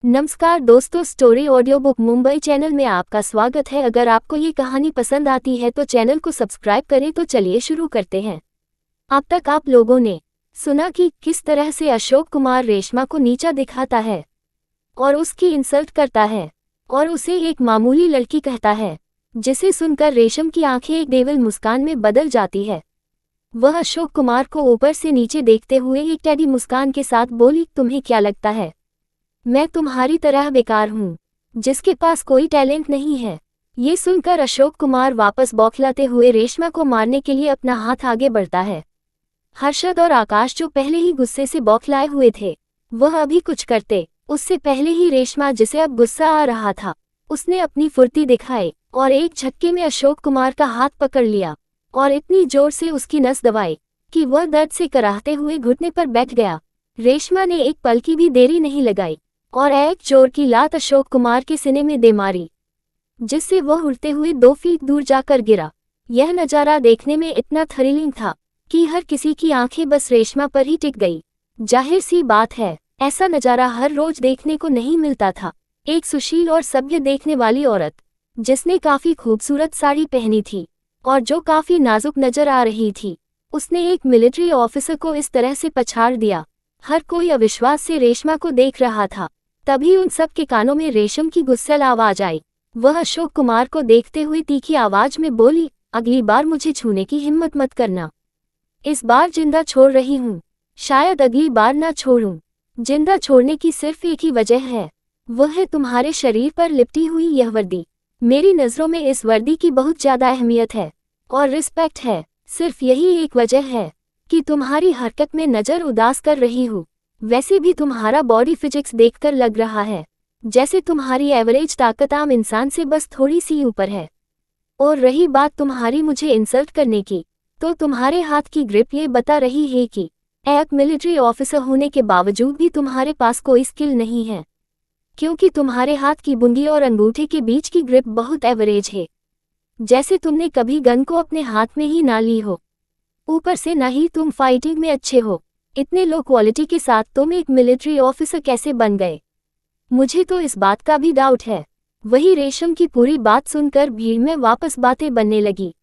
नमस्कार दोस्तों, story audio book Mumbai channel में आपका स्वागत है। अगर आपको ये कहानी पसंद आती है तो चैनल को सब्सक्राइब करें। तो चलिए शुरू करते हैं। अब तक आप लोगों ने सुना कि किस तरह से अशोक कुमार रेशमा को नीचा दिखाता है और उसकी इंसल्ट करता है और उसे एक मामूली लड़की कहता है, जिसे सुनकर रेशम की आंखें एक डेविल मुस्कान में बदल जाती है। वह अशोक कुमार को ऊपर से नीचे देखते हुए एक टेढ़ी मुस्कान के साथ बोली, तुम्हें क्या लगता है मैं तुम्हारी तरह बेकार हूँ, जिसके पास कोई टैलेंट नहीं है। ये सुनकर अशोक कुमार वापस बौखलाते हुए रेशमा को मारने के लिए अपना हाथ आगे बढ़ता है। हर्षद और आकाश, जो पहले ही गुस्से से बौखलाए हुए थे, वह अभी कुछ करते उससे पहले ही रेशमा, जिसे अब गुस्सा आ रहा था, उसने अपनी फुर्ती दिखाई और एक झटके में अशोक कुमार का हाथ पकड़ लिया और इतनी जोर से उसकी नस दबाई कि वह दर्द से कराहते हुए घुटने पर बैठ गया। रेशमा ने एक पल की भी देरी नहीं लगाई और एक जोर की लात अशोक कुमार के सीने में दे मारी, जिससे वह उड़ते हुए 2 फीट दूर जाकर गिरा। यह नज़ारा देखने में इतना थ्रिलिंग था कि हर किसी की आंखें बस रेशमा पर ही टिक गई। जाहिर सी बात है, ऐसा नज़ारा हर रोज देखने को नहीं मिलता था। एक सुशील और सभ्य देखने वाली औरत, जिसने काफी खूबसूरत साड़ी पहनी थी और जो काफी नाजुक नजर आ रही थी, उसने एक मिलिट्री ऑफिसर को इस तरह से पछाड़ दिया। हर कोई अविश्वास से रेशमा को देख रहा था। तभी उन सब के कानों में रेशम की गुस्सैल आवाज आई। वह अशोक कुमार को देखते हुए तीखी आवाज में बोली, अगली बार मुझे छूने की हिम्मत मत करना। इस बार जिंदा छोड़ रही हूँ, शायद अगली बार ना छोड़ूं। जिंदा छोड़ने की सिर्फ एक ही वजह है, वह है तुम्हारे शरीर पर लिपटी हुई यह वर्दी। मेरी नज़रों में इस वर्दी की बहुत ज्यादा अहमियत है और रिस्पेक्ट है। सिर्फ यही एक वजह है कि तुम्हारी हरकत में नज़र उदास कर रही हूँ। वैसे भी तुम्हारा बॉडी फिजिक्स देखकर लग रहा है जैसे तुम्हारी एवरेज ताकत आम इंसान से बस थोड़ी सी ऊपर है। और रही बात तुम्हारी मुझे इंसल्ट करने की, तो तुम्हारे हाथ की ग्रिप ये बता रही है कि एक मिलिट्री ऑफिसर होने के बावजूद भी तुम्हारे पास कोई स्किल नहीं है, क्योंकि तुम्हारे हाथ की बुंदी और अंगूठे के बीच की ग्रिप बहुत एवरेज है, जैसे तुमने कभी गन को अपने हाथ में ही ना ली हो। ऊपर से ना ही तुम फाइटिंग में अच्छे हो। इतने लो क्वालिटी के साथ तुम एक मिलिट्री ऑफिसर कैसे बन गए? मुझे तो इस बात का भी डाउट है। वही रेशम की पूरी बात सुनकर भीड़ में वापस बातें बनने लगी,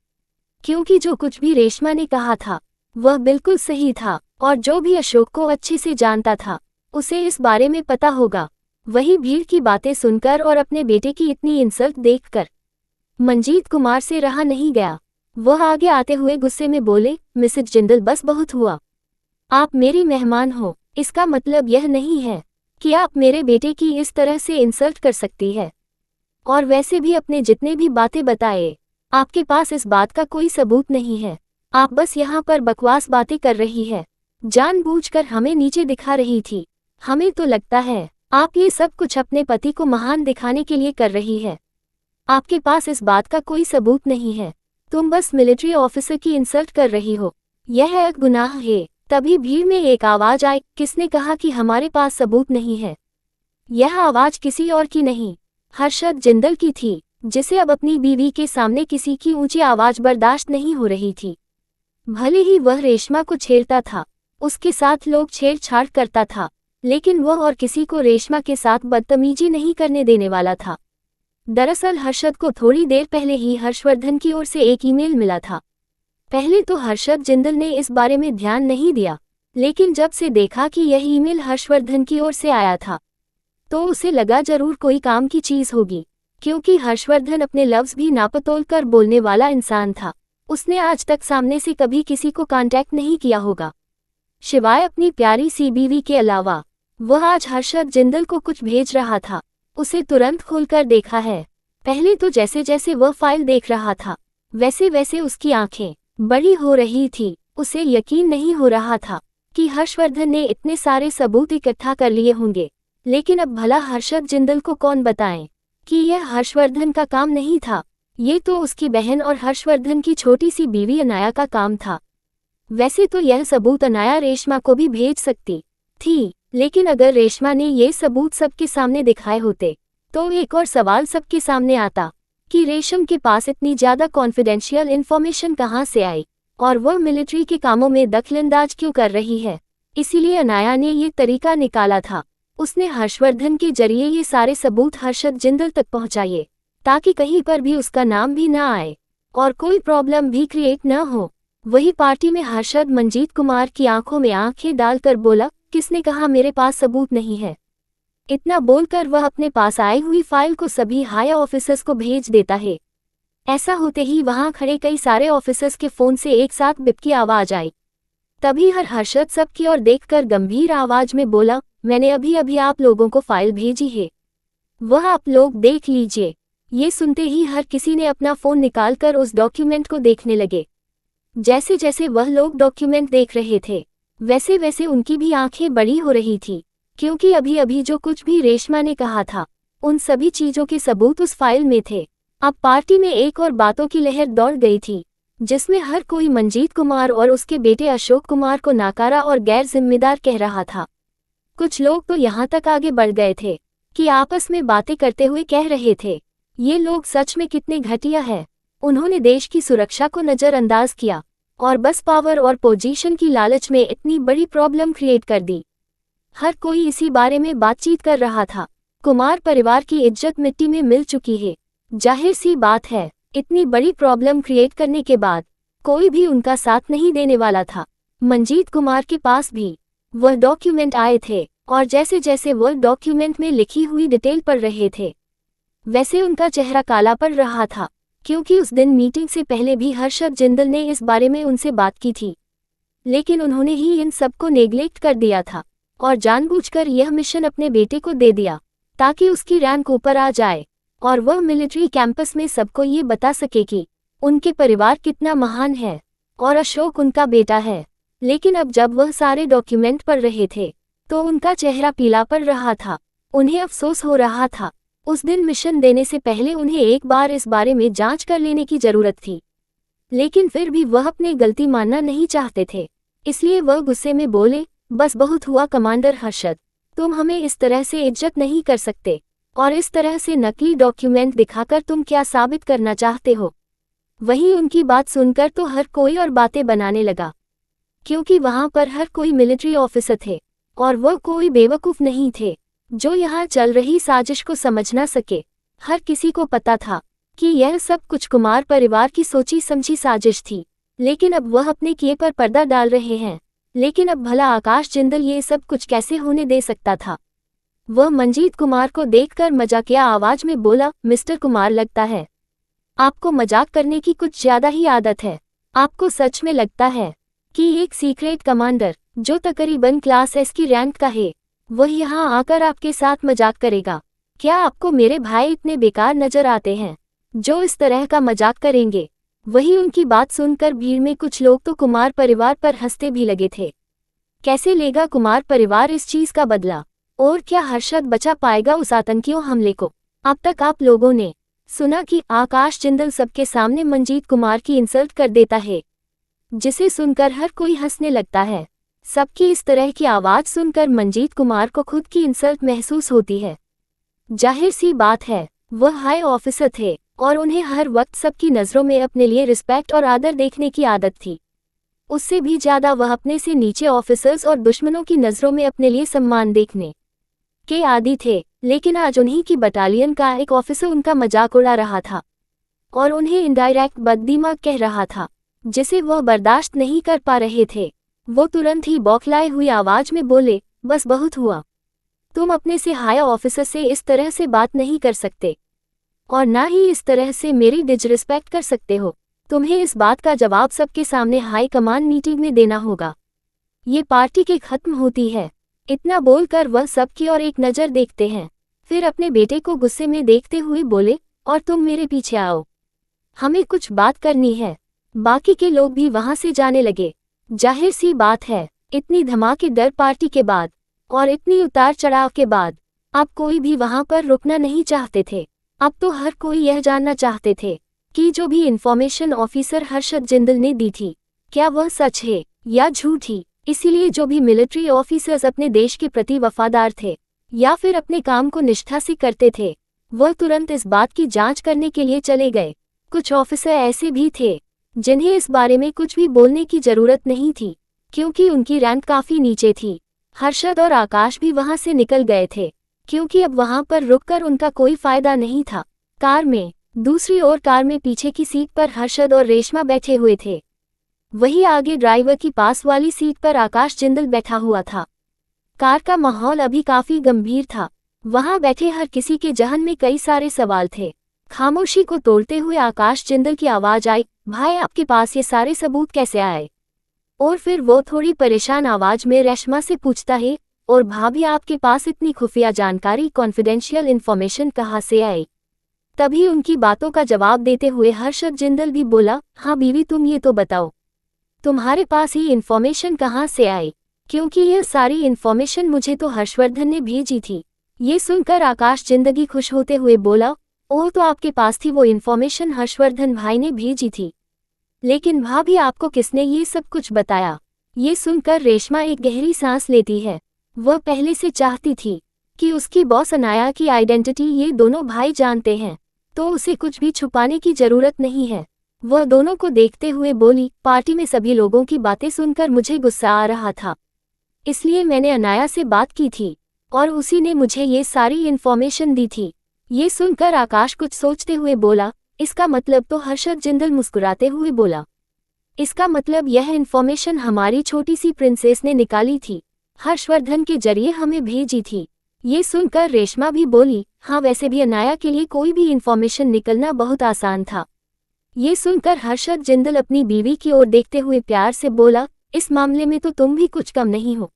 क्योंकि जो कुछ भी रेशमा ने कहा था वह बिल्कुल सही था और जो भी अशोक को अच्छे से जानता था उसे इस बारे में पता होगा। वही भीड़ की बातें सुनकर और अपने बेटे की इतनी इंसल्ट देखकर मंजीत कुमार से रहा नहीं गया। वह आगे आते हुए गुस्से में बोले, मिसेज जिंदल, बस बहुत हुआ। आप मेरी मेहमान हो, इसका मतलब यह नहीं है कि आप मेरे बेटे की इस तरह से इंसल्ट कर सकती है। और वैसे भी अपने जितने भी बातें बताए, आपके पास इस बात का कोई सबूत नहीं है। आप बस यहाँ पर बकवास बातें कर रही है, जानबूझकर हमें नीचे दिखा रही थी। हमें तो लगता है आप ये सब कुछ अपने पति को महान दिखाने के लिए कर रही है। आपके पास इस बात का कोई सबूत नहीं है। तुम बस मिलिट्री ऑफिसर की इंसल्ट कर रही हो, यह एक गुनाह है। तभी भीड़ में एक आवाज आई, किसने कहा कि हमारे पास सबूत नहीं है? यह आवाज किसी और की नहीं, हर्षद जिंदल की थी, जिसे अब अपनी बीवी के सामने किसी की ऊंची आवाज बर्दाश्त नहीं हो रही थी। भले ही वह रेशमा को छेड़ता था, उसके साथ लोग छेड़छाड़ करता था, लेकिन वह और किसी को रेशमा के साथ बदतमीजी नहीं करने देने वाला था। दरअसल हर्षद को थोड़ी देर पहले ही हर्षवर्धन की ओर से एक ईमेल मिला था। पहले तो हर्षद जिंदल ने इस बारे में ध्यान नहीं दिया, लेकिन जब से देखा कि यह ईमेल हर्षवर्धन की ओर से आया था, तो उसे लगा जरूर कोई काम की चीज होगी, क्योंकि हर्षवर्धन अपने लफ्ज भी नापतोल कर बोलने वाला इंसान था। उसने आज तक सामने से कभी किसी को कांटेक्ट नहीं किया होगा, सिवाय अपनी प्यारी सी बीवी के अलावा। वह आज हर्षद जिंदल को कुछ भेज रहा था। उसे तुरंत खोलकर देखा है। पहले तो जैसे जैसे वह फाइल देख रहा था, वैसे वैसे उसकी आंखें बड़ी हो रही थी। उसे यकीन नहीं हो रहा था कि हर्षवर्धन ने इतने सारे सबूत इकट्ठा कर लिए होंगे, लेकिन अब भला हर्षद जिंदल को कौन बताएं कि यह हर्षवर्धन का काम नहीं था। ये तो उसकी बहन और हर्षवर्धन की छोटी सी बीवी अनाया का काम था। वैसे तो यह सबूत अनाया रेशमा को भी भेज सकती थी, लेकिन अगर रेशमा ने ये सबूत सबके सामने दिखाए होते तो एक और सवाल सबके सामने आता कि रेशम के पास इतनी ज्यादा कॉन्फिडेंशियल इन्फॉर्मेशन कहाँ से आई और वह मिलिट्री के कामों में दखलंदाज क्यों कर रही है। इसीलिए अनाया ने ये तरीका निकाला था उसने हर्षवर्धन के जरिए ये सारे सबूत हर्षद जिंदल तक पहुंचाए, ताकि कहीं पर भी उसका नाम भी न आए और कोई प्रॉब्लम भी क्रिएट न हो। वही पार्टी में हर्षद मंजीत कुमार की आंखों में आंखें डालकर बोला, किसने कहा मेरे पास सबूत नहीं है। इतना बोलकर वह अपने पास आई हुई फाइल को सभी हाई ऑफिसर्स को भेज देता है। ऐसा होते ही वहां खड़े कई सारे ऑफिसर्स के फोन से एक साथ बिप की आवाज आई। तभी हर्षद सबकी ओर देखकर गंभीर आवाज में बोला, मैंने अभी अभी आप लोगों को फाइल भेजी है, वह आप लोग देख लीजिए। ये सुनते ही हर किसी ने अपना फोन निकालकर उस डॉक्यूमेंट को देखने लगे। जैसे जैसे वह लोग डॉक्यूमेंट देख रहे थे, वैसे वैसे उनकी भी आंखें बड़ी हो रही थी, क्योंकि अभी अभी जो कुछ भी रेशमा ने कहा था, उन सभी चीजों के सबूत उस फाइल में थे। अब पार्टी में एक और बातों की लहर दौड़ गई थी, जिसमें हर कोई मंजीत कुमार और उसके बेटे अशोक कुमार को नाकारा और गैर जिम्मेदार कह रहा था। कुछ लोग तो यहाँ तक आगे बढ़ गए थे कि आपस में बातें करते हुए कह रहे थे, ये लोग सच में कितने घटिया है। उन्होंने देश की सुरक्षा को नजरअंदाज किया और बस पावर और पोजीशन की लालच में इतनी बड़ी प्रॉब्लम क्रिएट कर दी। हर कोई इसी बारे में बातचीत कर रहा था। कुमार परिवार की इज्जत मिट्टी में मिल चुकी है। जाहिर सी बात है, इतनी बड़ी प्रॉब्लम क्रिएट करने के बाद कोई भी उनका साथ नहीं देने वाला था। मंजीत कुमार के पास भी वह डॉक्यूमेंट आए थे और जैसे जैसे वह डॉक्यूमेंट में लिखी हुई डिटेल पढ़ रहे थे, वैसे उनका चेहरा काला पड़ रहा था, क्योंकि उस दिन मीटिंग से पहले भी हर्षद जिंदल ने इस बारे में उनसे बात की थी, लेकिन उन्होंने ही इन सबको नेग्लेक्ट कर दिया था और जानबूझकर यह मिशन अपने बेटे को दे दिया ताकि उसकी रैंक ऊपर आ जाए और वह मिलिट्री कैंपस में सबको ये बता सके कि उनके परिवार कितना महान है और अशोक उनका बेटा है। लेकिन अब जब वह सारे डॉक्यूमेंट पढ़ रहे थे तो उनका चेहरा पीला पड़ रहा था। उन्हें अफसोस हो रहा था। उस दिन मिशन देने से पहले उन्हें एक बार इस बारे में जांच कर लेने की जरूरत थी, लेकिन फिर भी वह अपनी गलती मानना नहीं चाहते थे। इसलिए वह गुस्से में बोले, बस बहुत हुआ कमांडर हर्षद, तुम हमें इस तरह से इज्जत नहीं कर सकते और इस तरह से नकली डॉक्यूमेंट दिखाकर तुम क्या साबित करना चाहते हो। वहीं उनकी बात सुनकर तो हर कोई और बातें बनाने लगा, क्योंकि वहां पर हर कोई मिलिट्री ऑफिसर थे और वह कोई बेवकूफ नहीं थे जो यहाँ चल रही साजिश को समझ ना सके। हर किसी को पता था कि यह सब कुछ कुमार परिवार की सोची समझी साजिश थी, लेकिन अब वह अपने किए पर पर्दा डाल रहे हैं। लेकिन अब भला आकाश जिंदल ये सब कुछ कैसे होने दे सकता था। वह मंजीत कुमार को देखकर मजाकिया आवाज में बोला, मिस्टर कुमार, लगता है आपको मजाक करने की कुछ ज्यादा ही आदत है। आपको सच में लगता है कि एक सीक्रेट कमांडर जो तकरीबन क्लास एस की रैंक का है, वह यहाँ आकर आपके साथ मजाक करेगा? क्या आपको मेरे भाई इतने बेकार नजर आते हैं जो इस तरह का मजाक करेंगे? वही उनकी बात सुनकर भीड़ में कुछ लोग तो कुमार परिवार पर हंसते भी लगे थे। कैसे लेगा कुमार परिवार इस चीज का बदला, और क्या हर्षद बचा पाएगा उस आतंकियों हमले को? अब तक आप लोगों ने सुना कि आकाश जिंदल सबके सामने मंजीत कुमार की इंसल्ट कर देता है, जिसे सुनकर हर कोई हंसने लगता है। सबकी इस तरह की आवाज सुनकर मंजीत कुमार को खुद की इंसल्ट महसूस होती है। जाहिर सी बात है, वह हाई ऑफिसर थे और उन्हें हर वक्त सबकी नज़रों में अपने लिए रिस्पेक्ट और आदर देखने की आदत थी। उससे भी ज्यादा वह अपने से नीचे ऑफिसर्स और दुश्मनों की नज़रों में अपने लिए सम्मान देखने के आदी थे। लेकिन आज उन्हीं की बटालियन का एक ऑफिसर उनका मजाक उड़ा रहा था और उन्हें इनडायरेक्ट बददिमाग कह रहा था, जिसे वह बर्दाश्त नहीं कर पा रहे थे। वो तुरंत ही बौखलाए हुई आवाज में बोले, बस बहुत हुआ। तुम अपने से हाई ऑफिसर से इस तरह से बात नहीं कर सकते और ना ही इस तरह से मेरी डिसरिस्पेक्ट कर सकते हो। तुम्हें इस बात का जवाब सबके सामने हाई कमान मीटिंग में देना होगा। ये पार्टी के खत्म होती है। इतना बोलकर वह सबकी ओर एक नज़र देखते हैं, फिर अपने बेटे को गुस्से में देखते हुए बोले, और तुम मेरे पीछे आओ, हमें कुछ बात करनी है। बाकी के लोग भी वहां से जाने लगे। जाहिर सी बात है, इतनी धमाकेदार पार्टी के बाद और इतनी उतार चढ़ाव के बाद अब कोई भी वहां पर रुकना नहीं चाहते थे। अब तो हर कोई यह जानना चाहते थे कि जो भी इंफॉर्मेशन ऑफिसर हर्षद जिंदल ने दी थी, क्या वह सच है या झूठी। इसीलिए जो भी मिलिट्री ऑफिसर्स अपने देश के प्रति वफादार थे या फिर अपने काम को निष्ठा से करते थे, वह तुरंत इस बात की जांच करने के लिए चले गए। कुछ ऑफिसर ऐसे भी थे जिन्हें इस बारे में कुछ भी बोलने की जरूरत नहीं थी, क्योंकि उनकी रैंक काफी नीचे थी हर्षद और आकाश भी वहां से निकल गए थे, क्योंकि अब वहां पर रुककर उनका कोई फायदा नहीं था। कार में दूसरी ओर कार में पीछे की सीट पर हर्षद और रेशमा बैठे हुए थे। वहीं आगे ड्राइवर की पास वाली सीट पर आकाश जिंदल बैठा हुआ था। कार का माहौल अभी काफी गंभीर था। वहां बैठे हर किसी के जहन में कई सारे सवाल थे। खामोशी को तोड़ते हुए आकाश जिंदल की आवाज आई, भाई आपके पास ये सारे सबूत कैसे आए? और फिर वो थोड़ी परेशान आवाज में रेशमा से पूछता है, और भाभी आपके पास इतनी खुफिया जानकारी, कॉन्फिडेंशियल इन्फॉर्मेशन कहाँ से आई? तभी उनकी बातों का जवाब देते हुए हर्षद जिंदल भी बोला, हाँ बीवी तुम ये तो बताओ, तुम्हारे पास ये इन्फॉर्मेशन कहाँ से आई? क्योंकि यह सारी इन्फॉर्मेशन मुझे तो हर्षवर्धन ने भेजी थी। ये सुनकर आकाश जिंदगी खुश होते हुए बोला, ओह तो आपके पास थी वो इन्फॉर्मेशन, हर्षवर्धन भाई ने भेजी थी। लेकिन भाभी आपको किसने ये सब कुछ बताया? ये सुनकर रेशमा एक गहरी सांस लेती है। वह पहले से चाहती थी कि उसकी बॉस अनाया की आइडेंटिटी ये दोनों भाई जानते हैं, तो उसे कुछ भी छुपाने की जरूरत नहीं है। वह दोनों को देखते हुए बोली, पार्टी में सभी लोगों की बातें सुनकर मुझे गुस्सा आ रहा था, इसलिए मैंने अनाया से बात की थी और उसी ने मुझे ये सारी इन्फॉर्मेशन दी थी। ये सुनकर आकाश कुछ सोचते हुए बोला, इसका मतलब? तो हर्षद जिंदल मुस्कुराते हुए बोला, इसका मतलब यह इन्फॉर्मेशन हमारी छोटी सी प्रिंसेस ने निकाली थी, हर्षवर्धन के जरिए हमें भेजी थी। ये सुनकर रेशमा भी बोली, हाँ वैसे भी अनाया के लिए कोई भी इन्फॉर्मेशन निकलना बहुत आसान था। ये सुनकर हर्षद जिंदल अपनी बीवी की ओर देखते हुए प्यार से बोला, इस मामले में तो तुम भी कुछ कम नहीं हो,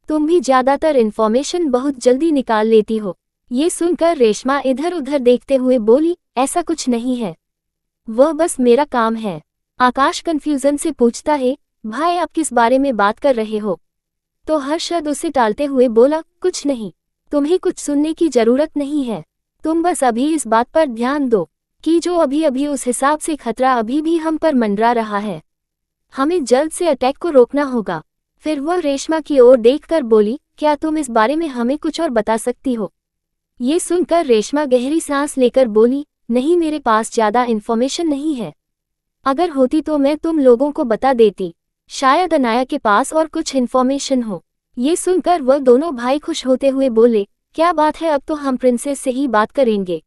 तुम भी ज्यादातर इन्फॉर्मेशन बहुत जल्दी निकाल लेती हो। ये सुनकर रेशमा इधर उधर देखते हुए बोली, ऐसा कुछ नहीं है, वह बस मेरा काम है। आकाश कंफ्यूजन से पूछता है, भाई आप किस बारे में बात कर रहे हो? तो हर्षद उसे टालते हुए बोला, कुछ नहीं, तुम्हें कुछ सुनने की जरूरत नहीं है, तुम बस अभी इस बात पर ध्यान दो कि जो अभी अभी उस हिसाब से खतरा अभी भी हम पर मंडरा रहा है, हमें जल्द से अटैक को रोकना होगा। फिर वह रेशमा की ओर देखकर बोली, क्या तुम इस बारे में हमें कुछ और बता सकती हो? ये सुनकर रेशमा गहरी सांस लेकर बोली, नहीं मेरे पास ज्यादा इन्फॉर्मेशन नहीं है, अगर होती तो मैं तुम लोगों को बता देती, शायद अनाया के पास और कुछ इन्फॉर्मेशन हो। ये सुनकर वह दोनों भाई खुश होते हुए बोले, क्या बात है, अब तो हम प्रिंसेस से ही बात करेंगे,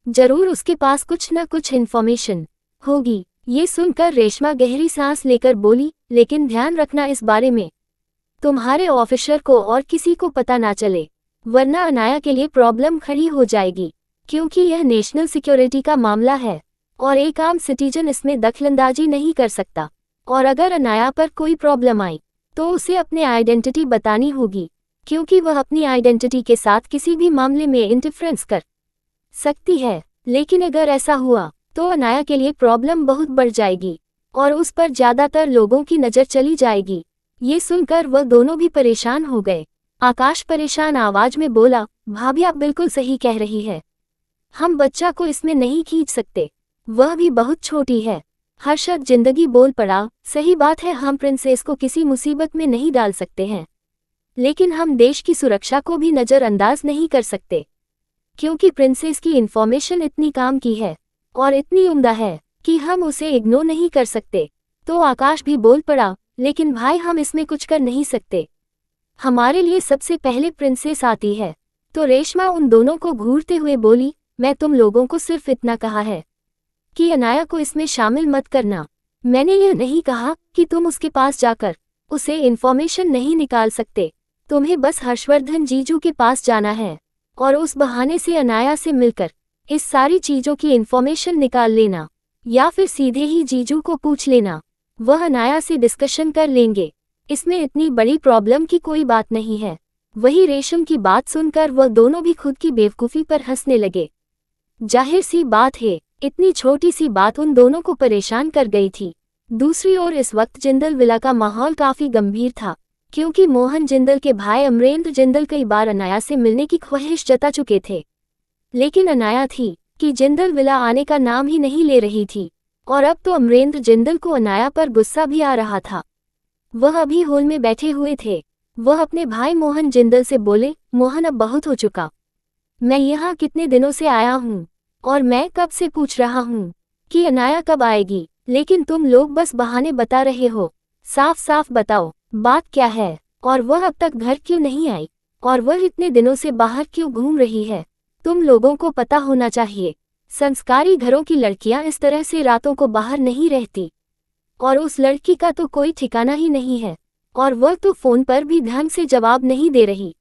जरूर उसके पास कुछ न कुछ इन्फॉर्मेशन होगी। ये सुनकर रेशमा गहरी सांस लेकर बोली, लेकिन ध्यान रखना इस बारे में तुम्हारे ऑफिसर को और किसी को पता ना चले, वरना अनाया के लिए प्रॉब्लम खड़ी हो जाएगी, क्योंकि यह नेशनल सिक्योरिटी का मामला है और एक आम सिटीजन इसमें दखलंदाजी नहीं कर सकता। और अगर अनाया पर कोई प्रॉब्लम आई तो उसे अपनी आइडेंटिटी बतानी होगी, क्योंकि वह अपनी आइडेंटिटी के साथ किसी भी मामले में इंटरफेरेंस कर सकती है। लेकिन अगर ऐसा हुआ तो अनाया के लिए प्रॉब्लम बहुत बढ़ जाएगी और उस पर ज्यादातर लोगों की नज़र चली जाएगी। ये सुनकर वह दोनों भी परेशान हो गए। आकाश परेशान आवाज में बोला, भाभी आप बिल्कुल सही कह रही है, हम बच्चा को इसमें नहीं खींच सकते, वह भी बहुत छोटी है। हर्षद जिंदगी बोल पड़ा, सही बात है, हम प्रिंसेस को किसी मुसीबत में नहीं डाल सकते हैं, लेकिन हम देश की सुरक्षा को भी नज़रअंदाज नहीं कर सकते, क्योंकि प्रिंसेस की इन्फॉर्मेशन इतनी काम की है और इतनी उम्दा है कि हम उसे इग्नोर नहीं कर सकते। तो आकाश भी बोल पड़ा, लेकिन भाई हम इसमें कुछ कर नहीं सकते, हमारे लिए सबसे पहले प्रिंसेस आती है। तो रेशमा उन दोनों को घूरते हुए बोली, मैं तुम लोगों को सिर्फ इतना कहा है कि अनाया को इसमें शामिल मत करना, मैंने यह नहीं कहा कि तुम उसके पास जाकर उसे इन्फॉर्मेशन नहीं निकाल सकते। तुम्हें बस हर्षवर्धन जीजू के पास जाना है और उस बहाने से अनाया से मिलकर इस सारी चीजों की इन्फॉर्मेशन निकाल लेना, या फिर सीधे ही जीजू को पूछ लेना, वह अनाया से डिस्कशन कर लेंगे, इसमें इतनी बड़ी प्रॉब्लम की कोई बात नहीं है। वही रेशम की बात सुनकर वह दोनों भी खुद की बेवकूफ़ी पर हंसने लगे। जाहिर सी बात है, इतनी छोटी सी बात उन दोनों को परेशान कर गई थी। दूसरी ओर इस वक्त जिंदल विला का माहौल काफी गंभीर था, क्योंकि मोहन जिंदल के भाई अमरेंद्र जिंदल कई बार अनाया से मिलने की ख्वाहिश जता चुके थे, लेकिन अनाया थी कि जिंदल विला आने का नाम ही नहीं ले रही थी, और अब तो अमरेंद्र जिंदल को अनाया पर गुस्सा भी आ रहा था। वह अभी हॉल में बैठे हुए थे। वह अपने भाई मोहन जिंदल से बोले, मोहन अब बहुत हो चुका, मैं यहाँ कितने दिनों से आया हूँ और मैं कब से पूछ रहा हूँ कि अनाया कब आएगी, लेकिन तुम लोग बस बहाने बता रहे हो, साफ साफ बताओ बात क्या है। और वह अब तक घर क्यों नहीं आई? और वह इतने दिनों से बाहर क्यों घूम रही है? तुम लोगों को पता होना चाहिए, संस्कारी घरों की लड़कियां इस तरह से रातों को बाहर नहीं रहती। और उस लड़की का तो कोई ठिकाना ही नहीं है, और वह तो फोन पर भी ढंग से जवाब नहीं दे रही।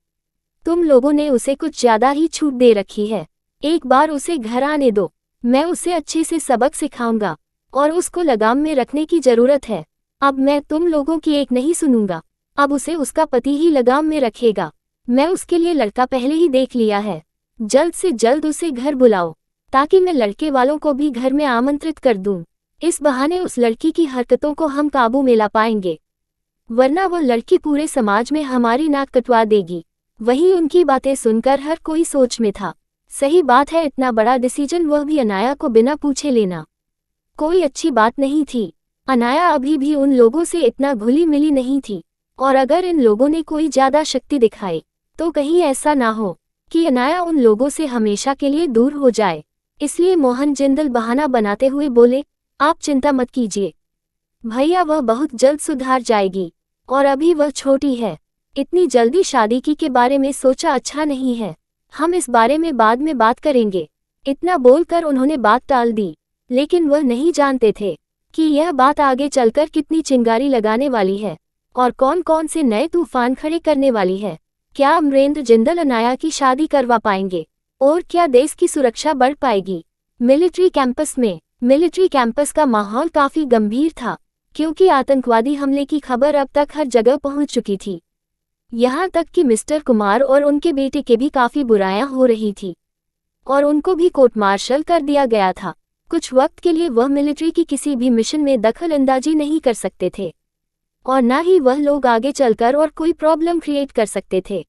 तुम लोगों ने उसे कुछ ज्यादा ही छूट दे रखी है। एक बार उसे घर आने दो, मैं उसे अच्छे से सबक सिखाऊंगा, और उसको लगाम में रखने की जरूरत है। अब मैं तुम लोगों की एक नहीं सुनूंगा, अब उसे उसका पति ही लगाम में रखेगा। मैं उसके लिए लड़का पहले ही देख लिया है, जल्द से जल्द उसे घर बुलाओ, ताकि मैं लड़के वालों को भी घर में आमंत्रित कर दूं। इस बहाने उस लड़की की हरकतों को हम काबू में ला पाएंगे, वरना वह लड़की पूरे समाज में हमारी नाक कटवा देगी। वही उनकी बातें सुनकर हर कोई सोच में था। सही बात है, इतना बड़ा डिसीजन, वह भी अनाया को बिना पूछे लेना, कोई अच्छी बात नहीं थी। अनाया अभी भी उन लोगों से इतना घुली मिली नहीं थी, और अगर इन लोगों ने कोई ज्यादा शक्ति दिखाई तो कहीं ऐसा ना हो कि अनाया उन लोगों से हमेशा के लिए दूर हो जाए। इसलिए मोहन जिंदल बहाना बनाते हुए बोले, आप चिंता मत कीजिए भैया, वह बहुत जल्द सुधार जाएगी, और अभी वह छोटी है, इतनी जल्दी शादी के बारे में सोचा अच्छा नहीं है, हम इस बारे में बाद में बात करेंगे। इतना बोलकर उन्होंने बात टाल दी, लेकिन वह नहीं जानते थे कि यह बात आगे चलकर कितनी चिंगारी लगाने वाली है, और कौन कौन से नए तूफान खड़े करने वाली है। क्या अमरेंद्र जिंदल अनाया की शादी करवा पाएंगे, और क्या देश की सुरक्षा बढ़ पाएगी? मिलिट्री कैंपस का माहौल काफी गंभीर था, क्योंकि आतंकवादी हमले की खबर अब तक हर जगह पहुंच चुकी थी। यहाँ तक कि मिस्टर कुमार और उनके बेटे के भी काफी बुराइयां हो रही थी, और उनको भी कोर्ट मार्शल कर दिया गया था। कुछ वक्त के लिए वह मिलिट्री की किसी भी मिशन में दखल अंदाजी नहीं कर सकते थे, और न ही वह लोग आगे चलकर और कोई प्रॉब्लम क्रिएट कर सकते थे।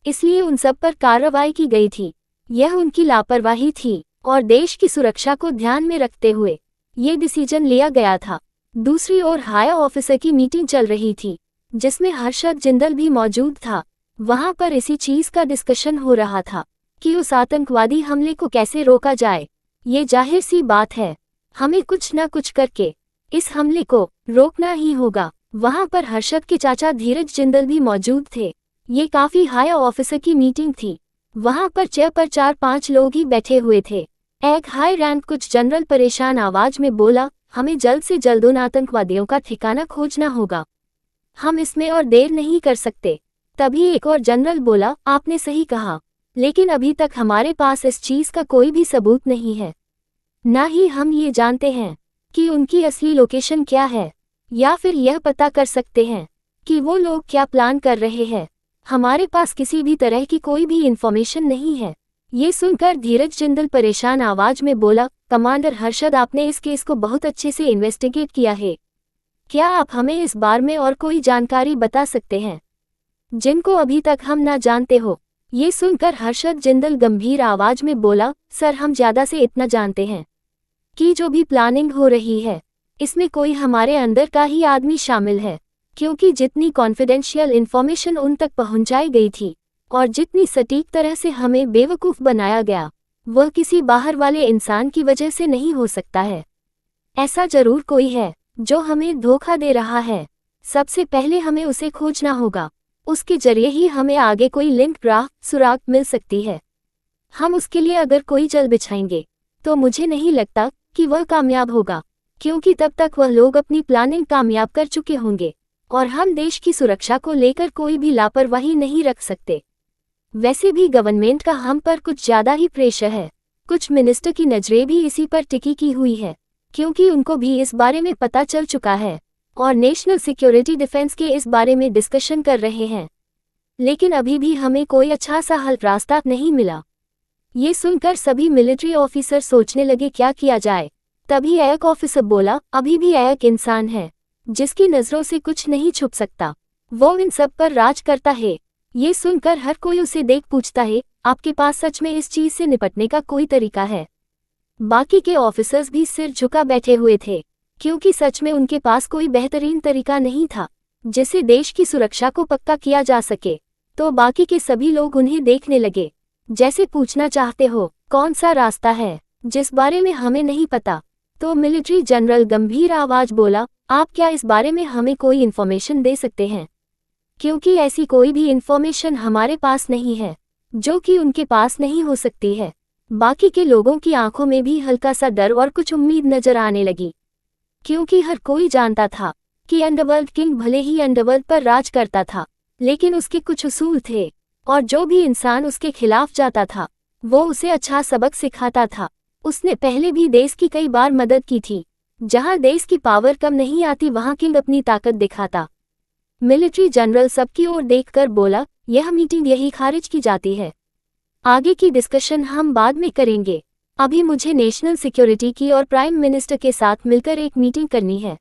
इसलिए उन सब पर कार्रवाई की गई थी। यह उनकी लापरवाही थी, और देश की सुरक्षा को ध्यान में रखते हुए ये डिसीजन लिया गया था। दूसरी ओर हायर ऑफिसर की मीटिंग चल रही थी, जिसमें हर्षद जिंदल भी मौजूद था। वहां पर इसी चीज का डिस्कशन हो रहा था कि उस आतंकवादी हमले को कैसे रोका जाए। ये जाहिर सी बात है, हमें कुछ न कुछ करके इस हमले को रोकना ही होगा। वहां पर हर्षद के चाचा धीरज जिंदल भी मौजूद थे। ये काफी हाई ऑफिसर की मीटिंग थी। वहां पर चेयर पर 4-5 लोग ही बैठे हुए थे। एक हाई रैंक कुछ जनरल परेशान आवाज में बोला, हमें जल्द से जल्द उन आतंकवादियों का ठिकाना खोजना होगा, हम इसमें और देर नहीं कर सकते। तभी एक और जनरल बोला, आपने सही कहा, लेकिन अभी तक हमारे पास इस चीज का कोई भी सबूत नहीं है, ना ही हम ये जानते हैं कि उनकी असली लोकेशन क्या है, या फिर यह पता कर सकते हैं कि वो लोग क्या प्लान कर रहे हैं। हमारे पास किसी भी तरह की कोई भी इंफॉर्मेशन नहीं है। ये सुनकर धीरज जिंदल परेशान आवाज में बोला, कमांडर हर्षद, आपने इस केस को बहुत अच्छे से इन्वेस्टिगेट किया है, क्या आप हमें इस बारे में और कोई जानकारी बता सकते हैं जिनको अभी तक हम ना जानते हो? ये सुनकर हर्षद जिंदल गंभीर आवाज में बोला, सर, हम ज्यादा से इतना जानते हैं कि जो भी प्लानिंग हो रही है इसमें कोई हमारे अंदर का ही आदमी शामिल है, क्योंकि जितनी कॉन्फिडेंशियल इन्फॉर्मेशन उन तक पहुंचाई गई थी और जितनी सटीक तरह से हमें बेवकूफ बनाया गया, वह किसी बाहर वाले इंसान की वजह से नहीं हो सकता है। ऐसा जरूर कोई है जो हमें धोखा दे रहा है। सबसे पहले हमें उसे खोजना होगा, उसके जरिए ही हमें आगे कोई लिंक, राह, सुराग मिल सकती है। हम उसके लिए अगर कोई जल बिछाएंगे तो मुझे नहीं लगता कि वह कामयाब होगा, क्योंकि तब तक वह लोग अपनी प्लानिंग कामयाब कर चुके होंगे, और हम देश की सुरक्षा को लेकर कोई भी लापरवाही नहीं रख सकते। वैसे भी गवर्नमेंट का हम पर कुछ ज्यादा ही प्रेशर है। कुछ मिनिस्टर की नजरें भी इसी पर टिकी की हुई है, क्योंकि उनको भी इस बारे में पता चल चुका है और नेशनल सिक्योरिटी डिफेंस के इस बारे में डिस्कशन कर रहे हैं। लेकिन अभी भी हमें कोई अच्छा सा हल रास्ता नहीं मिला। ये सुनकर सभी मिलिट्री ऑफिसर सोचने लगे क्या किया जाए। तभी एक ऑफिसर बोला, अभी भी एक इंसान है जिसकी नजरों से कुछ नहीं छुप सकता, वो इन सब पर राज करता है। ये सुनकर हर कोई उसे देख पूछता है, आपके पास सच में इस चीज से निपटने का कोई तरीका है? बाकी के ऑफिसर्स भी सिर झुका बैठे हुए थे, क्योंकि सच में उनके पास कोई बेहतरीन तरीका नहीं था जिससे देश की सुरक्षा को पक्का किया जा सके। तो बाकी के सभी लोग उन्हें देखने लगे, जैसे पूछना चाहते हो कौन सा रास्ता है जिस बारे में हमें नहीं पता। तो मिलिट्री जनरल गंभीर आवाज बोला, आप क्या इस बारे में हमें कोई इन्फॉर्मेशन दे सकते हैं क्योंकि ऐसी कोई भी इंफॉर्मेशन हमारे पास नहीं है जो कि उनके पास नहीं हो सकती है। बाकी के लोगों की आंखों में भी हल्का सा डर और कुछ उम्मीद नजर आने लगी, क्योंकि हर कोई जानता था कि अंडरवर्ल्ड किंग भले ही अंडरवर्ल्ड पर राज करता था, लेकिन उसके कुछ उसूल थे, और जो भी इंसान उसके खिलाफ जाता था वो उसे अच्छा सबक सिखाता था। उसने पहले भी देश की कई बार मदद की थी। जहां देश की पावर कम नहीं आती वहां किंग अपनी ताकत दिखाता। मिलिट्री जनरल सबकी ओर देखकर बोला, यह मीटिंग यही खारिज की जाती है। आगे की डिस्कशन हम बाद में करेंगे। अभी मुझे नेशनल सिक्योरिटी की और प्राइम मिनिस्टर के साथ मिलकर एक मीटिंग करनी है।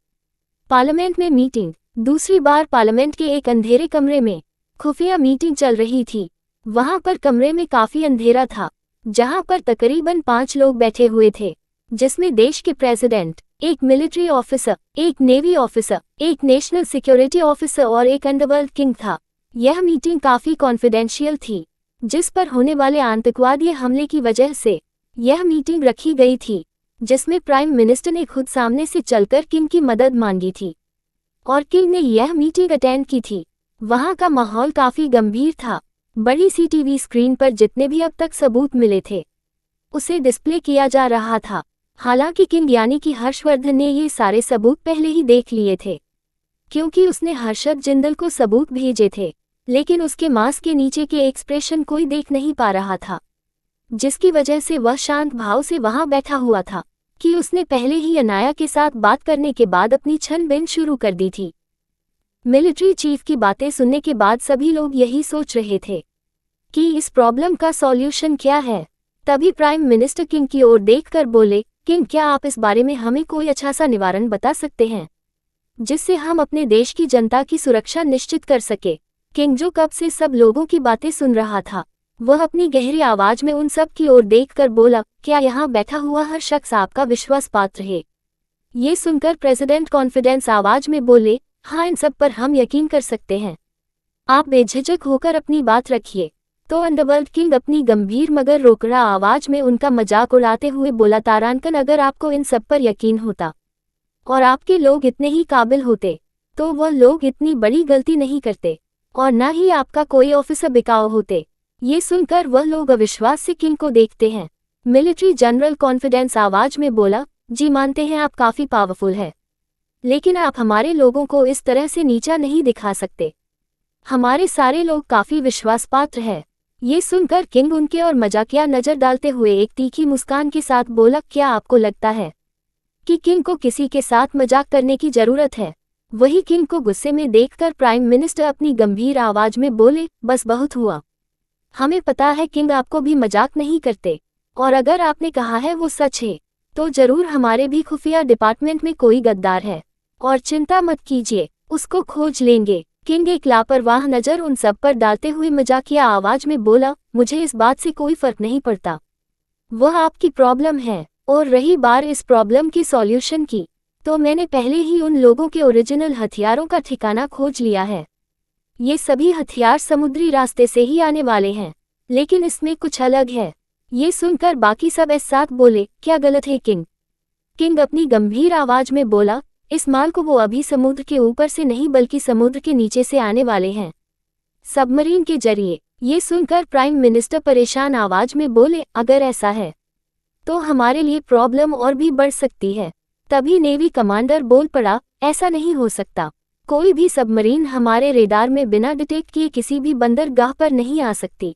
पार्लियामेंट में मीटिंग। दूसरी बार पार्लियामेंट के एक अंधेरे कमरे में खुफिया मीटिंग चल रही थी। वहां पर कमरे में काफी अंधेरा था, जहां पर तकरीबन 5 लोग बैठे हुए थे, जिसमें देश के प्रेसिडेंट, एक मिलिट्री ऑफिसर, एक नेवी ऑफिसर, एक नेशनल सिक्योरिटी ऑफिसर और एक अंडरवर्ल्ड किंग था। यह मीटिंग काफी कॉन्फिडेंशियल थी, जिस पर होने वाले आतंकवादी हमले की वजह से यह मीटिंग रखी गई थी, जिसमें प्राइम मिनिस्टर ने खुद सामने से चलकर किंग की मदद मांगी थी और किंग ने यह मीटिंग अटेंड की थी। वहां का माहौल काफी गंभीर था। बड़ी सी टीवी स्क्रीन पर जितने भी अब तक सबूत मिले थे उसे डिस्प्ले किया जा रहा था। हालांकि किंग यानी कि हर्षवर्धन ने ये सारे सबूत पहले ही देख लिए थे, क्योंकि उसने हर्षद जिंदल को सबूत भेजे थे, लेकिन उसके मास्क के नीचे के एक्सप्रेशन कोई देख नहीं पा रहा था, जिसकी वजह से वह शांत भाव से वहां बैठा हुआ था कि उसने पहले ही अनाया के साथ बात करने के बाद अपनी छानबीन शुरू कर दी थी। मिलिट्री चीफ की बातें सुनने के बाद सभी लोग यही सोच रहे थे कि इस प्रॉब्लम का सॉल्यूशन क्या है। तभी प्राइम मिनिस्टर किंग की ओर देखकर बोले, किंग क्या आप इस बारे में हमें कोई अच्छा सा निवारण बता सकते हैं जिससे हम अपने देश की जनता की सुरक्षा निश्चित कर सके। किंग जो कब से सब लोगों की बातें सुन रहा था, वह अपनी गहरी आवाज में उन सब की ओर देखकर बोला, क्या यहाँ बैठा हुआ हर शख्स आपका विश्वास पात्र है? ये सुनकर प्रेसिडेंट कॉन्फिडेंस आवाज में बोले, हाँ इन सब पर हम यकीन कर सकते हैं। आप बेझिझक होकर अपनी बात रखिए। तो अंडरवर्ल्ड किंग अपनी गंभीर मगर रोकड़ा आवाज में उनका मजाक उड़ाते हुए बोला, तारानकन अगर आपको इन सब पर यकीन होता और आपके लोग इतने ही काबिल होते तो वह लोग इतनी बड़ी गलती नहीं करते और न ही आपका कोई ऑफिसर बिकाऊ होते। ये सुनकर वह लोग अविश्वास से किंग को देखते हैं। मिलिट्री जनरल कॉन्फिडेंस आवाज में बोला, जी मानते हैं आप काफी पावरफुल है, लेकिन आप हमारे लोगों को इस तरह से नीचा नहीं दिखा सकते। हमारे सारे लोग काफी विश्वास पात्र है। ये सुनकर किंग उनके और मजाकिया नजर डालते हुए एक तीखी मुस्कान के साथ बोला, क्या आपको लगता है कि किंग को किसी के साथ मजाक करने की जरूरत है? वही किंग को गुस्से में देखकर प्राइम मिनिस्टर अपनी गंभीर आवाज में बोले, बस बहुत हुआ। हमें पता है किंग आपको भी मजाक नहीं करते, और अगर आपने कहा है वो सच है तो जरूर हमारे भी खुफिया डिपार्टमेंट में कोई गद्दार है, और चिंता मत कीजिए, उसको खोज लेंगे। किंग एक लापरवाह नजर उन सब पर डालते हुए मजाकिया आवाज में बोला, मुझे इस बात से कोई फर्क नहीं पड़ता, वह आपकी प्रॉब्लम है। और रही बार इस प्रॉब्लम की सॉल्यूशन की, तो मैंने पहले ही उन लोगों के ओरिजिनल हथियारों का ठिकाना खोज लिया है। ये सभी हथियार समुद्री रास्ते से ही आने वाले हैं, लेकिन इसमें कुछ अलग है। ये सुनकर बाकी सब एक साथ बोले, क्या गलत है किंग? किंग अपनी गंभीर आवाज में बोला, इस माल को वो अभी समुद्र के ऊपर से नहीं बल्कि समुद्र के नीचे से आने वाले हैं, सबमरीन के जरिए। ये सुनकर प्राइम मिनिस्टर परेशान आवाज में बोले, अगर ऐसा है तो हमारे लिए प्रॉब्लम और भी बढ़ सकती है। तभी नेवी कमांडर बोल पड़ा, ऐसा नहीं हो सकता, कोई भी सबमरीन हमारे रेडार में बिना डिटेक्ट किए किसी भी बंदरगाह पर नहीं आ सकती।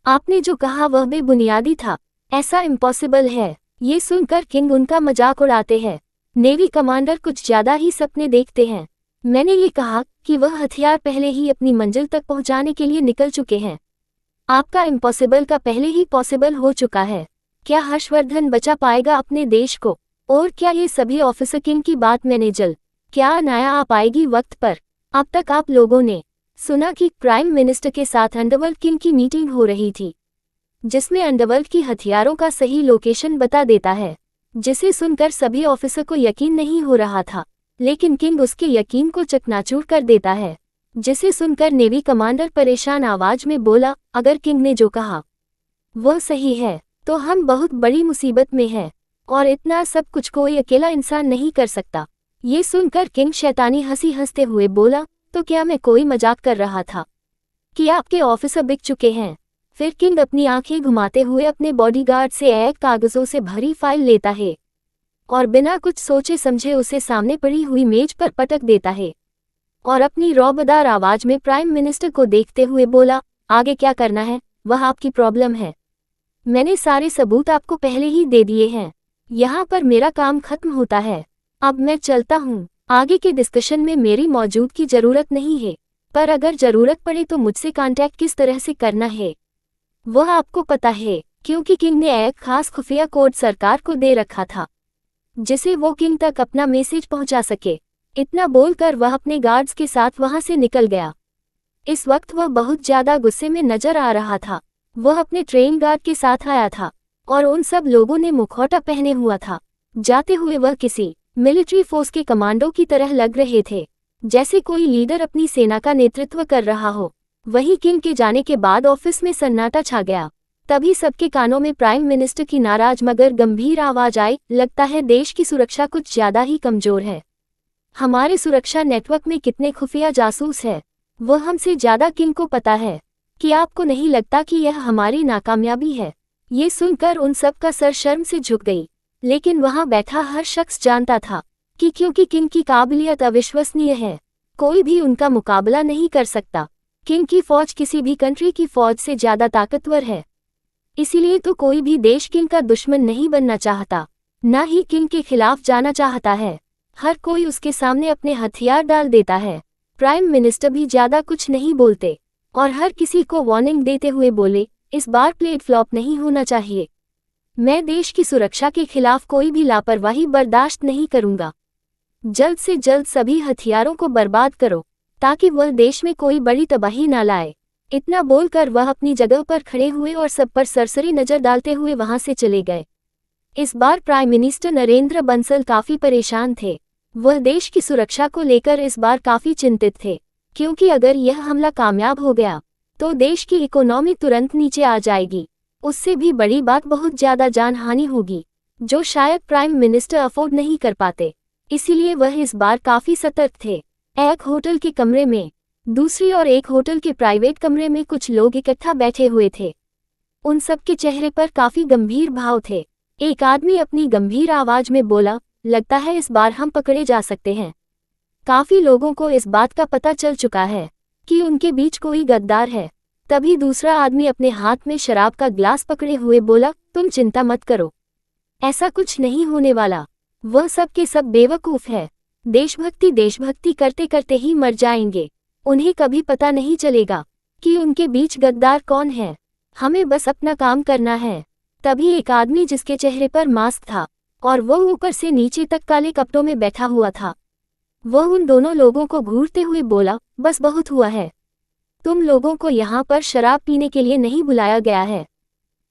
आपने जो कहा वह बेबुनियादी था, ऐसा इम्पॉसिबल है। ये सुनकर किंग उनका मजाक उड़ाते हैं। नेवी कमांडर कुछ ज्यादा ही सपने देखते हैं। मैंने ये कहा कि वह हथियार पहले ही अपनी मंजिल तक पहुंचाने के लिए निकल चुके हैं। आपका इम्पॉसिबल का पहले ही पॉसिबल हो चुका है। क्या हर्षवर्धन बचा पाएगा अपने देश को? और क्या ये सभी ऑफिसर किंग की बात मैंने जल? क्या नया आ पाएगी वक्त पर? अब तक आप लोगों ने सुना कि प्राइम मिनिस्टर के साथ अंडरवर्ल्ड किंग की मीटिंग हो रही थी, जिसमें अंडरवर्ल्ड की हथियारों का सही लोकेशन बता देता है, जिसे सुनकर सभी ऑफिसर को यकीन नहीं हो रहा था, लेकिन किंग उसके यकीन को चकनाचूर कर देता है, जिसे सुनकर नेवी कमांडर परेशान आवाज में बोला, अगर किंग ने जो कहा वह सही है तो हम बहुत बड़ी मुसीबत में हैं, और इतना सब कुछ कोई अकेला इंसान नहीं कर सकता। ये सुनकर किंग शैतानी हंसी हंसते हुए बोला, तो क्या मैं कोई मजाक कर रहा था कि आपके ऑफिसर बिक चुके हैं? फिर किंग अपनी आंखें घुमाते हुए अपने बॉडीगार्ड से एक कागजों से भरी फाइल लेता है और बिना कुछ सोचे समझे उसे सामने पड़ी हुई मेज पर पटक देता है और अपनी रौबदार आवाज में प्राइम मिनिस्टर को देखते हुए बोला, आगे क्या करना है वह आपकी प्रॉब्लम है। मैंने सारे सबूत आपको पहले ही दे दिए हैं। यहाँ पर मेरा काम खत्म होता है। अब मैं चलता हूँ। आगे के डिस्कशन में मेरी मौजूदगी की जरूरत नहीं है, पर अगर जरूरत पड़े तो मुझसे कांटेक्ट किस तरह से करना है वह आपको पता है, क्योंकि किंग ने एक खास खुफिया कोड सरकार को दे रखा था जिसे वो किंग तक अपना मैसेज पहुंचा सके। इतना बोलकर वह अपने गार्ड्स के साथ वहां से निकल गया। इस वक्त वह बहुत ज्यादा गुस्से में नजर आ रहा था। वह अपने ट्रेन गार्ड के साथ आया था और उन सब लोगों ने मुखौटा पहने हुआ था। जाते हुए वह किसी मिलिट्री फोर्स के कमांडो की तरह लग रहे थे, जैसे कोई लीडर अपनी सेना का नेतृत्व कर रहा हो। वहीं किंग के जाने के बाद ऑफिस में सन्नाटा छा गया। तभी सबके कानों में प्राइम मिनिस्टर की नाराज मगर गंभीर आवाज आई, लगता है देश की सुरक्षा कुछ ज्यादा ही कमजोर है। हमारे सुरक्षा नेटवर्क में कितने खुफिया जासूस है, वह हमसे ज्यादा किंग को पता है। कि आपको नहीं लगता कि यह हमारी नाकामयाबी है? ये सुनकर उन सब का सर शर्म से झुक गई, लेकिन वहां बैठा हर शख्स जानता था कि क्योंकि किंग की काबिलियत अविश्वसनीय है, कोई भी उनका मुकाबला नहीं कर सकता। किंग की फौज किसी भी कंट्री की फौज से ज्यादा ताकतवर है। इसीलिए तो कोई भी देश किंग का दुश्मन नहीं बनना चाहता, न ही किंग के खिलाफ जाना चाहता है। हर कोई उसके सामने अपने हथियार डाल देता है। प्राइम मिनिस्टर भी ज्यादा कुछ नहीं बोलते और हर किसी को वार्निंग देते हुए बोले, इस बार प्लेट फ्लॉप नहीं होना चाहिए। मैं देश की सुरक्षा के खिलाफ कोई भी लापरवाही बर्दाश्त नहीं करूंगा। जल्द से जल्द सभी हथियारों को बर्बाद करो ताकि वह देश में कोई बड़ी तबाही न लाए। इतना बोलकर वह अपनी जगह पर खड़े हुए और सब पर सरसरी नजर डालते हुए वहां से चले गए। इस बार प्राइम मिनिस्टर नरेंद्र बंसल काफी परेशान थे। वह देश की सुरक्षा को लेकर इस बार काफी चिंतित थे, क्योंकि अगर यह हमला कामयाब हो गया तो देश की इकोनॉमी तुरंत नीचे आ जाएगी। उससे भी बड़ी बात, बहुत ज्यादा जान हानि होगी जो शायद प्राइम मिनिस्टर अफोर्ड नहीं कर पाते। इसीलिए वह इस बार काफी सतर्क थे। एक होटल के कमरे में दूसरी और एक होटल के प्राइवेट कमरे में कुछ लोग इकट्ठा बैठे हुए थे। उन सबके चेहरे पर काफी गंभीर भाव थे। एक आदमी अपनी गंभीर आवाज में बोला, लगता है इस बार हम पकड़े जा सकते हैं। काफी लोगों को इस बात का पता चल चुका है कि उनके बीच कोई गद्दार है। तभी दूसरा आदमी अपने हाथ में शराब का ग्लास पकड़े हुए बोला, तुम चिंता मत करो, ऐसा कुछ नहीं होने वाला। वह सब के सब बेवकूफ है। देशभक्ति करते करते ही मर जाएंगे। उन्हें कभी पता नहीं चलेगा कि उनके बीच गद्दार कौन है। हमें बस अपना काम करना है। तभी एक आदमी जिसके चेहरे पर मास्क था और वह ऊपर से नीचे तक काले कपड़ों में बैठा हुआ था, वह उन दोनों लोगों को घूरते हुए बोला, बस बहुत हुआ है। तुम लोगों को यहाँ पर शराब पीने के लिए नहीं बुलाया गया है।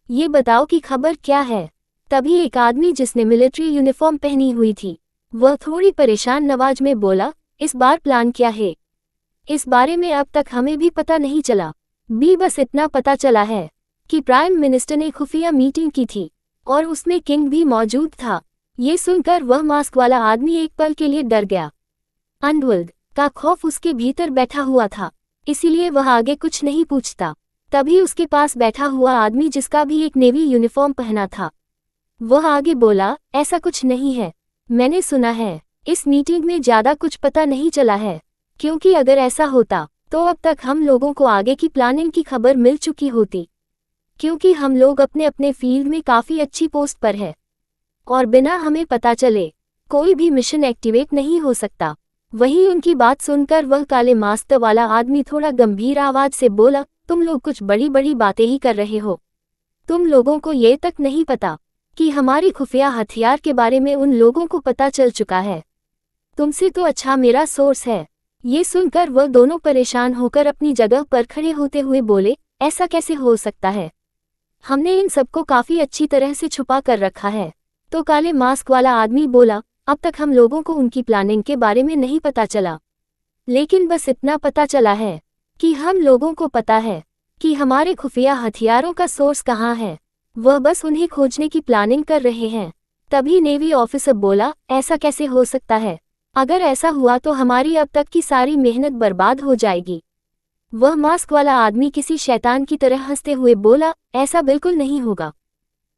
ये बताओ कि खबर क्या है। तभी एक आदमी जिसने मिलिट्री यूनिफॉर्म पहनी हुई थी, वह थोड़ी परेशान आवाज में बोला, इस बार प्लान क्या है? इस बारे में अब तक हमें भी पता नहीं चला। बस इतना पता चला है कि प्राइम मिनिस्टर ने खुफिया मीटिंग की थी और उसमें किंग भी मौजूद था। ये सुनकर वह मास्क वाला आदमी एक पल के लिए डर गया। अंडवर्ल्ड का खौफ उसके भीतर बैठा हुआ था, इसीलिए वह आगे कुछ नहीं पूछता। तभी उसके पास बैठा हुआ आदमी, जिसका भी एक नेवी यूनिफॉर्म पहना था, वह आगे बोला, ऐसा कुछ नहीं है। मैंने सुना है इस मीटिंग में ज्यादा कुछ पता नहीं चला है, क्योंकि अगर ऐसा होता तो अब तक हम लोगों को आगे की प्लानिंग की खबर मिल चुकी होती, क्योंकि हम लोग अपने अपने फील्ड में काफी अच्छी पोस्ट पर है और बिना हमें पता चले कोई भी मिशन एक्टिवेट नहीं हो सकता। वहीं उनकी बात सुनकर वह काले मास्क वाला आदमी थोड़ा गंभीर आवाज से बोला, तुम लोग कुछ बड़ी बड़ी बातें ही कर रहे हो। तुम लोगों को ये तक नहीं पता कि हमारी खुफिया हथियार के बारे में उन लोगों को पता चल चुका है। तुमसे तो अच्छा मेरा सोर्स है। ये सुनकर वह दोनों परेशान होकर अपनी जगह पर खड़े होते हुए बोले, ऐसा कैसे हो सकता है? हमने इन सबको काफी अच्छी तरह से छुपा कर रखा है। तो काले मास्क वाला आदमी बोला, अब तक हम लोगों को उनकी प्लानिंग के बारे में नहीं पता चला, लेकिन बस इतना पता चला है कि हम लोगों को पता है कि हमारे खुफिया हथियारों का सोर्स कहाँ है। वह बस उन्हें खोजने की प्लानिंग कर रहे हैं। तभी नेवी ऑफिसर बोला, ऐसा कैसे हो सकता है? अगर ऐसा हुआ तो हमारी अब तक की सारी मेहनत बर्बाद हो जाएगी। वह मास्क वाला आदमी किसी शैतान की तरह हंसते हुए बोला, ऐसा बिल्कुल नहीं होगा।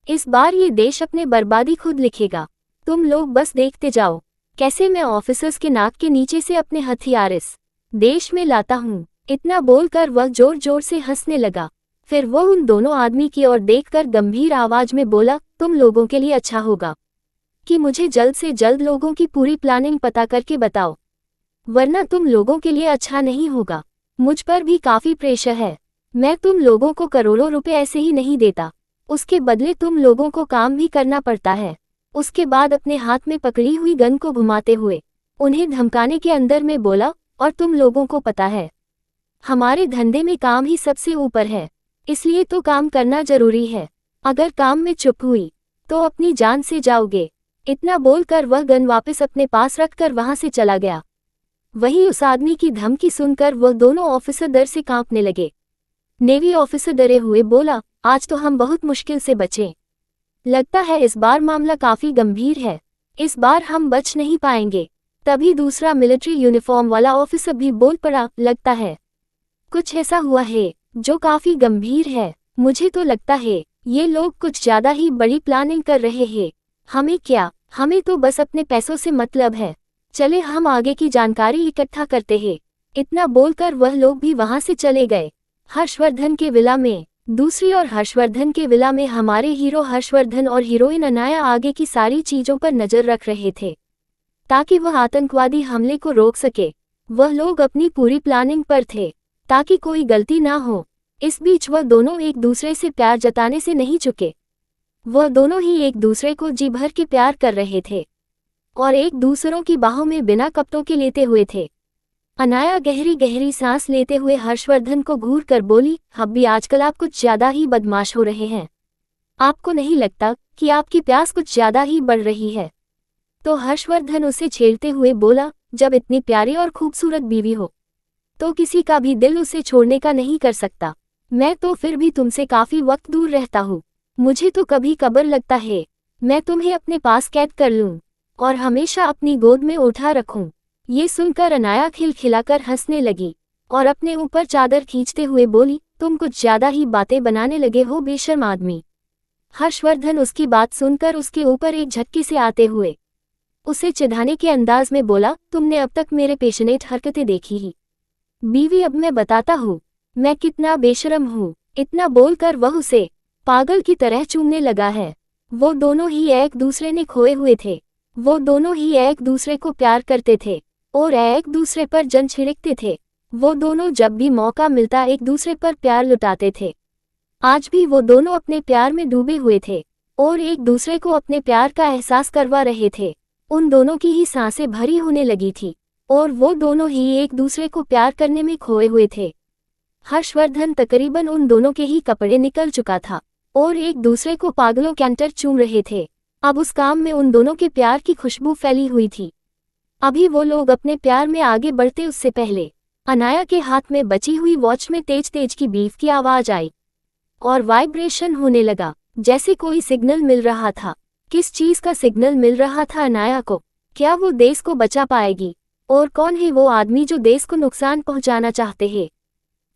इस बार ये देश अपने बर्बादी खुद लिखेगा। तुम लोग बस देखते जाओ कैसे मैं ऑफिसर्स के नाक के नीचे से अपने हथियार इस देश में लाता हूँ। इतना बोलकर वह जोर जोर से हंसने लगा। फिर वह उन दोनों आदमी की ओर देखकर गंभीर आवाज में बोला, तुम लोगों के लिए अच्छा होगा कि मुझे जल्द से जल्द लोगों की पूरी प्लानिंग पता करके बताओ, वरना तुम लोगों के लिए अच्छा नहीं होगा। मुझ पर भी काफी प्रेशर है। मैं तुम लोगों को करोड़ों रुपए ऐसे ही नहीं देता, उसके बदले तुम लोगों को काम भी करना पड़ता है। उसके बाद अपने हाथ में पकड़ी हुई गन को घुमाते हुए उन्हें धमकाने के अंदर में बोला, और तुम लोगों को पता है हमारे धंधे में काम ही सबसे ऊपर है, इसलिए तो काम करना जरूरी है। अगर काम में चुप हुई तो अपनी जान से जाओगे। इतना बोलकर वह गन वापस अपने पास रखकर वहां से चला गया। वहीं उस आदमी की धमकी सुनकर वह दोनों ऑफिसर डर से कांपने लगे। नेवी ऑफिसर डरे हुए बोला, आज तो हम बहुत मुश्किल से बचे। लगता है इस बार मामला काफी गंभीर है, इस बार हम बच नहीं पाएंगे। तभी दूसरा मिलिट्री यूनिफॉर्म वाला ऑफिसर भी बोल पड़ा, लगता है कुछ ऐसा हुआ है जो काफी गंभीर है। मुझे तो लगता है ये लोग कुछ ज्यादा ही बड़ी प्लानिंग कर रहे हैं। हमें क्या, हमें तो बस अपने पैसों से मतलब है। चले हम आगे की जानकारी इकट्ठा करते हैं। इतना बोलकर वह लोग भी वहां से चले गए। हर्षवर्धन के विला में दूसरी और हर्षवर्धन के विला में हमारे हीरो हर्षवर्धन और हीरोइन अनाया आगे की सारी चीजों पर नजर रख रहे थे ताकि वह आतंकवादी हमले को रोक सके। वह लोग अपनी पूरी प्लानिंग पर थे ताकि कोई गलती ना हो। इस बीच वह दोनों एक दूसरे से प्यार जताने से नहीं चुके। वह दोनों ही एक दूसरे को जी भर के प्यार कर रहे थे और एक दूसरों की बाहों में बिना कपड़ों के लेते हुए थे। अनाया गहरी गहरी सांस लेते हुए हर्षवर्धन को घूर कर बोली, हब्बी आजकल आप कुछ ज्यादा ही बदमाश हो रहे हैं। आपको नहीं लगता कि आपकी प्यास कुछ ज्यादा ही बढ़ रही है? तो हर्षवर्धन उसे छेड़ते हुए बोला, जब इतनी प्यारी और खूबसूरत बीवी हो तो किसी का भी दिल उसे छोड़ने का नहीं कर सकता। मैं तो फिर भी तुमसे काफी वक्त दूर रहता हूँ। मुझे तो कभी कबर लगता है मैं तुम्हें अपने पास कैद कर लूं और हमेशा अपनी गोद में उठा रखूं। ये सुनकर अनाया खिलखिलाकर हंसने लगी और अपने ऊपर चादर खींचते हुए बोली, तुम कुछ ज्यादा ही बातें बनाने लगे हो बेशर्म आदमी। हर्षवर्धन उसकी बात सुनकर उसके ऊपर एक झटके से आते हुए उसे चिढ़ाने के अंदाज में बोला, तुमने अब तक मेरे पेशनेट हरकतें देखी ही बीवी, अब मैं बताता हूँ मैं कितना बेशर्म हूँ। इतना बोलकर वह उसे पागल की तरह चूमने लगा है। वो दोनों ही एक दूसरे ने खोए हुए थे। वो दोनों ही एक दूसरे को प्यार करते थे और एक दूसरे पर जन छिड़कते थे। वो दोनों जब भी मौका मिलता एक दूसरे पर प्यार लुटाते थे। आज भी वो दोनों अपने प्यार में डूबे हुए थे और एक दूसरे को अपने प्यार का एहसास करवा रहे थे। उन दोनों की ही सांसें भरी होने लगी थी और वो दोनों ही एक दूसरे को प्यार करने में खोए हुए थे। हर्षवर्धन तकरीबन उन दोनों के ही कपड़े निकल चुका था और एक दूसरे को पागलों कैंटर चूम रहे थे। अब उस काम में उन दोनों के प्यार की खुशबू फैली हुई थी। अभी वो लोग अपने प्यार में आगे बढ़ते उससे पहले अनाया के हाथ में बची हुई वॉच में तेज तेज की बीफ की आवाज आई और वाइब्रेशन होने लगा, जैसे कोई सिग्नल मिल रहा था। किस चीज का सिग्नल मिल रहा था अनाया को? क्या वो देश को बचा पाएगी? और कौन है वो आदमी जो देश को नुकसान पहुंचाना चाहते हैं?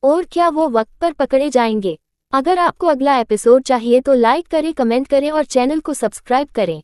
और क्या वो वक्त पर पकड़े जाएंगे? अगर आपको अगला एपिसोड चाहिए तो लाइक करें, कमेंट करें और चैनल को सब्सक्राइब करें।